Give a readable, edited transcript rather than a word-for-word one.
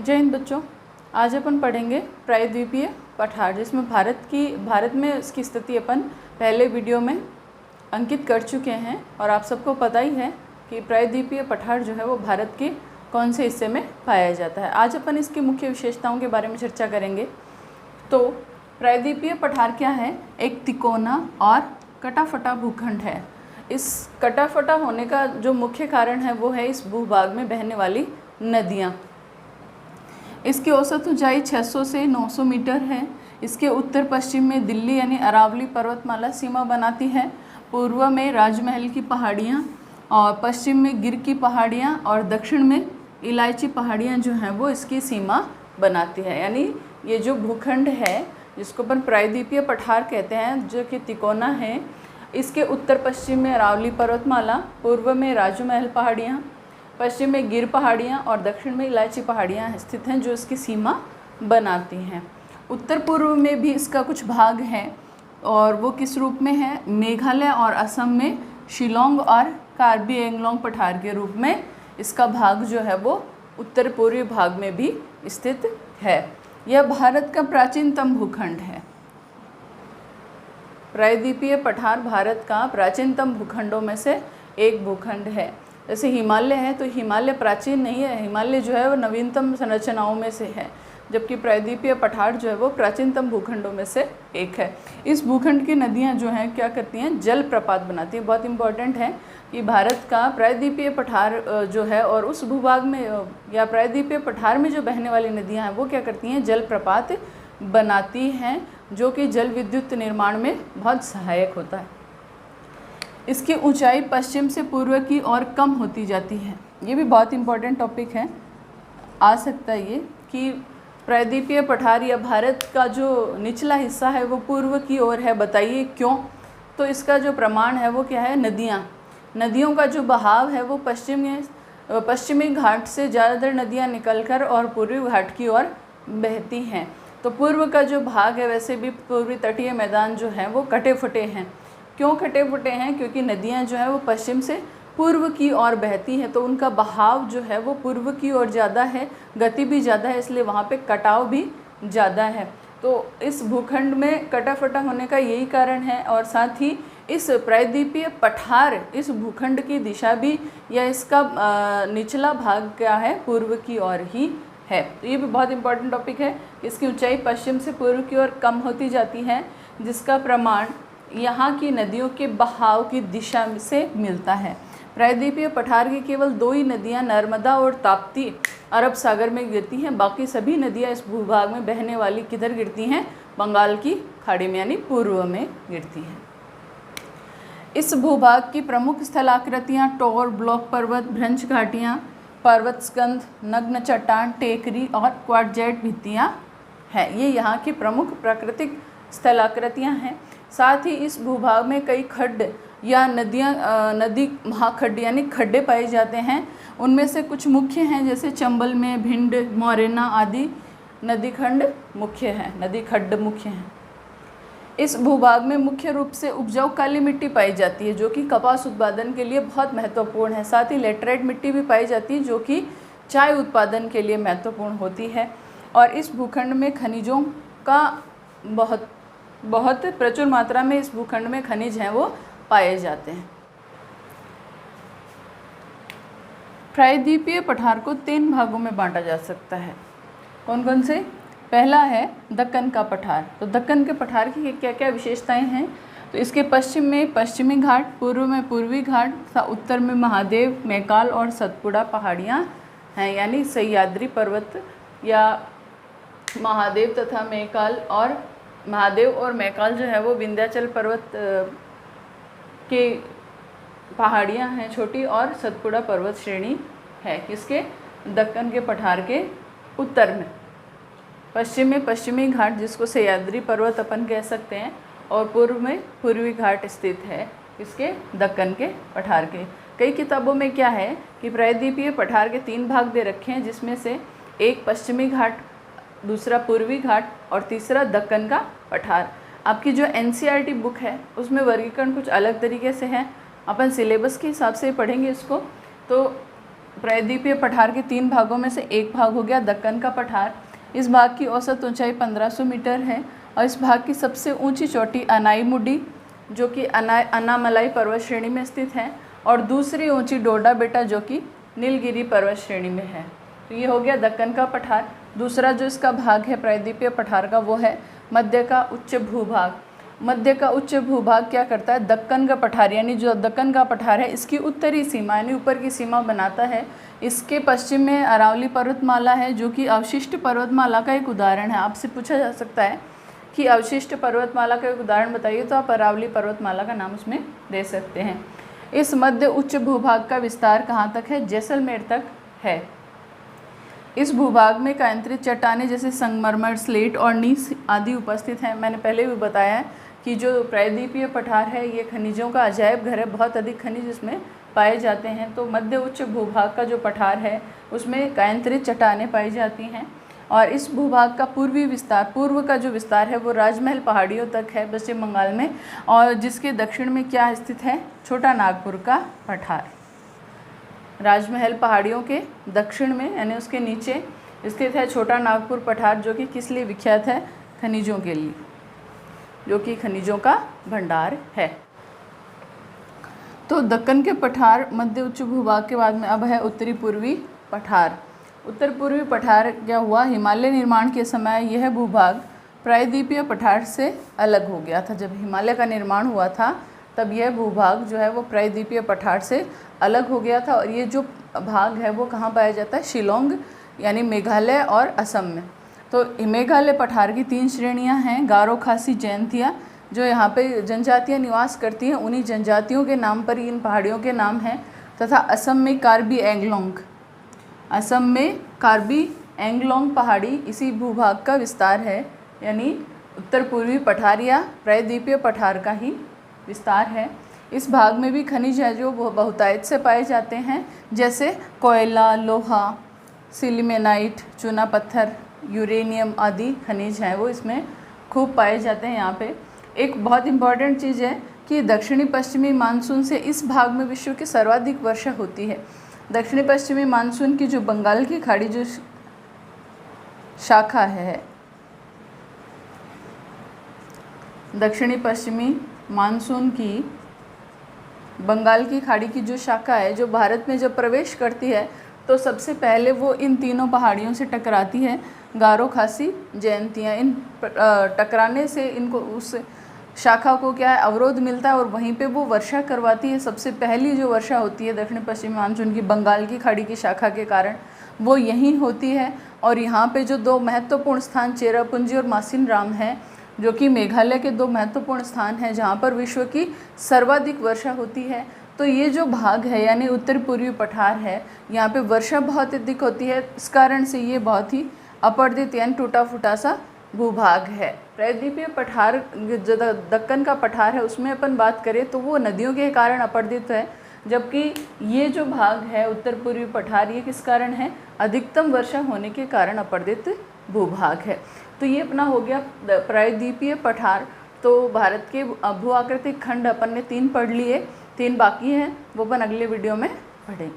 जय हिंद बच्चों। आज अपन पढ़ेंगे प्रायद्वीपीय पठार, जिसमें भारत में इसकी स्थिति अपन पहले वीडियो में अंकित कर चुके हैं और आप सबको पता ही है कि प्रायद्वीपीय पठार जो है वो भारत के कौन से हिस्से में पाया जाता है। आज अपन इसकी मुख्य विशेषताओं के बारे में चर्चा करेंगे। तो प्रायद्वीपीय पठार क्या है? एक तिकोना और कटा-फटा भूखंड है। इस कटा-फटा होने का जो मुख्य कारण है वो है इस भूभाग में बहने वाली नदियाँ। इसकी औसत ऊंचाई 600 से 900 मीटर है। इसके उत्तर पश्चिम में दिल्ली यानी अरावली पर्वतमाला सीमा बनाती है। पूर्व में राजमहल की पहाड़ियाँ और पश्चिम में गिर की पहाड़ियाँ और दक्षिण में इलायची पहाड़ियाँ जो हैं वो इसकी सीमा बनाती है। यानी ये जो भूखंड है जिसको अपन प्रायद्वीपीय पठार कहते हैं, जो कि तिकोना है, इसके उत्तर पश्चिम में अरावली पर्वतमाला, पूर्व में राजमहल पहाड़ियाँ, पश्चिम में गिर पहाड़ियाँ और दक्षिण में इलायची पहाड़ियाँ स्थित हैं जो इसकी सीमा बनाती हैं। उत्तर पूर्व में भी इसका कुछ भाग है और वो किस रूप में है? मेघालय और असम में शिलोंग और कार्बी एंगलोंग पठार के रूप में इसका भाग जो है वो उत्तर पूर्वी भाग में भी स्थित है। यह भारत का प्राचीनतम भूखंड है। प्रायद्वीपीय पठार भारत का प्राचीनतम भूखंडों में से एक भूखंड है। जैसे हिमालय है तो हिमालय प्राचीन नहीं है, हिमालय जो है वो नवीनतम संरचनाओं में से है, जबकि प्रायद्वीपीय पठार जो है वो प्राचीनतम भूखंडों में से एक है। इस भूखंड की नदियां जो हैं क्या करती हैं? जल प्रपात बनाती हैं। बहुत इंपॉर्टेंट है कि भारत का प्रायद्वीपीय पठार जो है और उस भूभाग में या प्रायद्वीपीय पठार में जो बहने वाली नदियाँ हैं वो क्या करती हैं? जल प्रपात बनाती हैं, जो कि जल विद्युत निर्माण में बहुत सहायक होता है। इसकी ऊंचाई पश्चिम से पूर्व की ओर कम होती जाती है। ये भी बहुत इंपॉर्टेंट टॉपिक है, आ सकता है ये, कि प्रायद्वीपीय पठार या भारत का जो निचला हिस्सा है वो पूर्व की ओर है। बताइए क्यों? तो इसका जो प्रमाण है वो क्या है? नदियों का जो बहाव है वो पश्चिमी घाट से ज़्यादातर नदियाँ निकलकर और पूर्वी घाट की ओर बहती हैं। तो पूर्व का जो भाग है, वैसे भी पूर्वी तटीय मैदान जो है वो कटे फटे हैं। क्यों कटे फटे हैं? क्योंकि नदियाँ जो है वो पश्चिम से पूर्व की ओर बहती हैं, तो उनका बहाव जो है वो पूर्व की ओर ज़्यादा है, गति भी ज़्यादा है, इसलिए वहाँ पे कटाव भी ज़्यादा है। तो इस भूखंड में कटा फटा होने का यही कारण है। और साथ ही इस प्रायद्वीपीय पठार, इस भूखंड की दिशा भी या इसका निचला भाग क्या है? पूर्व की ओर ही है। तो ये भी बहुत इंपॉर्टेंट टॉपिक है। इसकी ऊंचाई पश्चिम से पूर्व की ओर कम होती जाती है, जिसका प्रमाण यहाँ की नदियों के बहाव की दिशा से मिलता है। प्रायद्वीपीय पठार की केवल दो ही नदियाँ, नर्मदा और ताप्ती, अरब सागर में गिरती हैं। बाकी सभी नदियाँ इस भूभाग में बहने वाली किधर गिरती हैं? बंगाल की खाड़ी में, यानी पूर्व में गिरती हैं। इस भूभाग की प्रमुख स्थलाकृतियाँ टोर, ब्लॉक पर्वत, भ्रंश घाटियाँ, पर्वत स्कंध, नग्न चट्टान, टेकरी और क्वार्टजाइट भित्तियाँ हैं। ये यहाँ की प्रमुख प्राकृतिक स्थलाकृतियाँ हैं। साथ ही इस भूभाग में कई खड्ड या नदी महाखड्ड यानी खड्डे पाए जाते हैं। उनमें से कुछ मुख्य हैं, जैसे चंबल में भिंड, मोरेना आदि नदी खड्ड मुख्य हैं। इस भूभाग में मुख्य रूप से उपजाऊ काली मिट्टी पाई जाती है, जो कि कपास उत्पादन के लिए बहुत महत्वपूर्ण है। साथ ही लेटराइट मिट्टी भी पाई जाती है, जो कि चाय उत्पादन के लिए महत्वपूर्ण होती है। और इस भूखंड में खनिजों का बहुत प्रचुर मात्रा में इस भूखंड में खनिज हैं वो पाए जाते हैं। प्रायद्वीपीय पठार को 3 भागों में बांटा जा सकता है। कौन कौन से? पहला है दक्कन का पठार। तो दक्कन के पठार की क्या क्या विशेषताएं हैं? तो इसके पश्चिम में पश्चिमी घाट, पूर्व में पूर्वी घाट, उत्तर में महादेव, मैकाल और सतपुड़ा पहाड़ियाँ हैं। यानी सह्याद्री पर्वत या महादेव तथा महादेव और मैकाल जो है वो विंध्याचल पर्वत के पहाड़ियाँ हैं छोटी, और सतपुड़ा पर्वत श्रेणी है। किसके? दक्कन के पठार के उत्तर में। पश्चिम में पश्चिमी घाट, जिसको सह्याद्री पर्वत अपन कह सकते हैं, और पूर्व में पूर्वी घाट स्थित है। इसके दक्कन के पठार के। कई किताबों में क्या है कि प्रायद्वीपीय पठार के 3 भाग दे रखे हैं, जिसमें से एक पश्चिमी घाट, दूसरा पूर्वी घाट और तीसरा दक्कन का पठार। आपकी जो NCERT बुक है उसमें वर्गीकरण कुछ अलग तरीके से है, अपन सिलेबस के हिसाब से पढ़ेंगे इसको। तो प्रायद्वीपीय पठार के 3 भागों में से एक भाग हो गया दक्कन का पठार। इस भाग की औसत ऊंचाई 1500 मीटर है और इस भाग की सबसे ऊंची चोटी अनाईमुडी जो कि अनामलाई पर्वत श्रेणी में स्थित है, और दूसरी ऊंची डोडा बेटा जो कि नीलगिरी पर्वत श्रेणी में है। तो ये हो गया दक्कन का पठार। दूसरा जो इसका भाग है प्रायद्वीपीय पठार का वो है मध्य का उच्च भूभाग। मध्य का उच्च भूभाग क्या करता है, दक्कन का पठार यानी जो दक्कन का पठार है इसकी उत्तरी सीमा यानी ऊपर की सीमा बनाता है। इसके पश्चिम में अरावली पर्वतमाला है जो कि अवशिष्ट पर्वतमाला का एक उदाहरण है। आपसे पूछा जा सकता है कि अवशिष्ट पर्वतमाला का एक उदाहरण बताइए, तो आप अरावली पर्वतमाला का नाम उसमें दे सकते हैं। इस मध्य उच्च भूभाग का विस्तार कहाँ तक है, जैसलमेर तक है। इस भूभाग में कायंत्रित चट्टानें जैसे संगमरमर, स्लेट और नीस आदि उपस्थित हैं। मैंने पहले भी बताया है कि जो प्रायद्वीपीय पठार है ये खनिजों का अजायब घर है, बहुत अधिक खनिज इसमें पाए जाते हैं। तो मध्य उच्च भूभाग का जो पठार है उसमें कायंत्रित चट्टानें पाई जाती हैं। और इस भूभाग का पूर्वी विस्तार, पूर्व का जो विस्तार है वो राजमहल पहाड़ियों तक है पश्चिम बंगाल में, और जिसके दक्षिण में क्या स्थित है, छोटा नागपुर का पठार। राजमहल पहाड़ियों के दक्षिण में यानी उसके नीचे स्थित है छोटा नागपुर पठार जो कि किस लिए विख्यात है, खनिजों के लिए, जो कि खनिजों का भंडार है। तो दक्कन के पठार मध्य उच्च भूभाग के बाद में अब है उत्तरी पूर्वी पठार। उत्तर पूर्वी पठार क्या हुआ, हिमालय निर्माण के समय यह भूभाग प्रायद्वीपीय पठार से अलग हो गया था। जब हिमालय का निर्माण हुआ था तब यह भूभाग जो है वो प्रायद्वीपीय पठार से अलग हो गया था। और ये जो भाग है वो कहाँ पाया जाता है, शिलोंग यानी मेघालय और असम में। तो मेघालय पठार की 3 श्रेणियां हैं, गारो, खासी, जयंतिया, जो यहाँ पे जनजातियाँ निवास करती हैं, उन्हीं जनजातियों के नाम पर इन पहाड़ियों के नाम हैं। तथा असम में कार्बी एंगलोंग, असम में कार्बी एंगलोंग पहाड़ी इसी भूभाग का विस्तार है, यानी उत्तर पूर्वी पठार या प्रायद्वीपीय पठार का ही विस्तार है। इस भाग में भी खनिज है जो बहुतायत से पाए जाते हैं, जैसे कोयला, लोहा, सिलिमेनाइट, चूना पत्थर, यूरेनियम आदि खनिज हैं वो इसमें खूब पाए जाते हैं। यहाँ पे एक बहुत इम्पॉर्टेंट चीज़ है कि दक्षिणी पश्चिमी मानसून से इस भाग में विश्व की सर्वाधिक वर्षा होती है। दक्षिणी पश्चिमी मानसून की जो बंगाल की खाड़ी जो शाखा है, दक्षिणी पश्चिमी मानसून की बंगाल की खाड़ी की जो शाखा है जो भारत में जब प्रवेश करती है तो सबसे पहले वो इन तीनों पहाड़ियों से टकराती है, गारो, खासी, जयंतिया। इन टकराने से इनको उस शाखा को क्या है, अवरोध मिलता है और वहीं पे वो वर्षा करवाती है। सबसे पहली जो वर्षा होती है दक्षिण पश्चिमी मानसून की बंगाल की खाड़ी की शाखा के कारण वो यहीं होती है। और यहाँ पे जो 2 महत्वपूर्ण स्थान चेरापूंजी और मासिनराम हैं, जो कि मेघालय के 2 महत्वपूर्ण स्थान हैं जहाँ पर विश्व की सर्वाधिक वर्षा होती है। तो ये जो भाग है यानी उत्तर पूर्वी पठार है, यहाँ पे वर्षा बहुत अधिक होती है। इस कारण से ये बहुत ही अपरदित यानी टूटा फूटा सा भूभाग है। प्रायद्वीपीय पठार जो दक्कन का पठार है उसमें अपन बात करें तो वो नदियों के कारण अपरदित है, जबकि ये जो भाग है उत्तर पूर्वी पठार ये किस कारण है, अधिकतम वर्षा होने के कारण अपरदित भूभाग है। तो ये अपना हो गया प्रायद्वीपीय पठार। तो भारत के भू आकृतिक खंड अपन ने 3 पढ़ लिए, 3 बाकी हैं, वो अपन अगले वीडियो में पढ़ेंगे।